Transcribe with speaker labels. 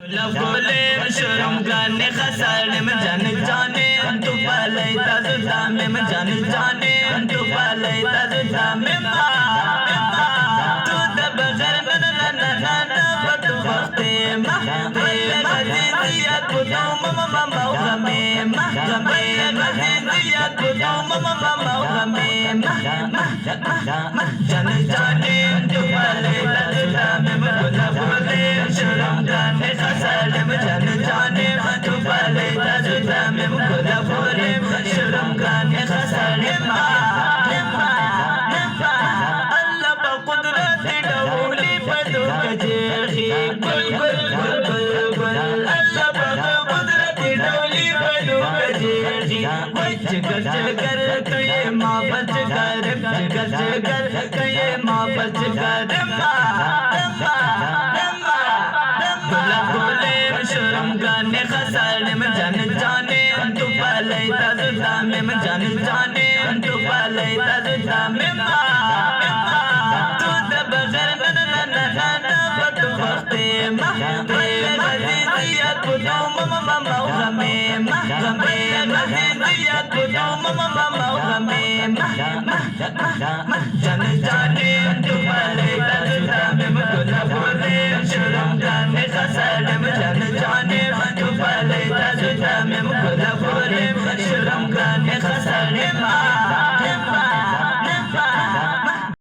Speaker 1: لفولي شرم كان خسر من جان جاني انتو بالي تزدام من جان جاني انتو بالي تزدام ما تو تبغر من نا فتو وقتي ما غزيزيات بدوم ما وغمي ما غزيزيات بدوم ما وغمي ما جان جاني انتو بالي تزدام من لفولي شرم كان خسر من جان جاني انتو بالي تزدام من لفولي شرم كان خسر ما الله بقدرت دولي بدوك جيخي كل الله بقدرت دولي بدوك جيخي بچ کر تو یہ ماں بچ کر یہ ماں بچ کر بولے شرم گانے خسر میں جان جانے انتو بالے تازدہ میں جان جانے انتو بالے تازدہ میں تو بغیر نا فتو وقتی غزیزیات بدوم غمی غزیزیات بدوم غمی جان جانے انتو بالے تازدہ میں لفولے شرم گانے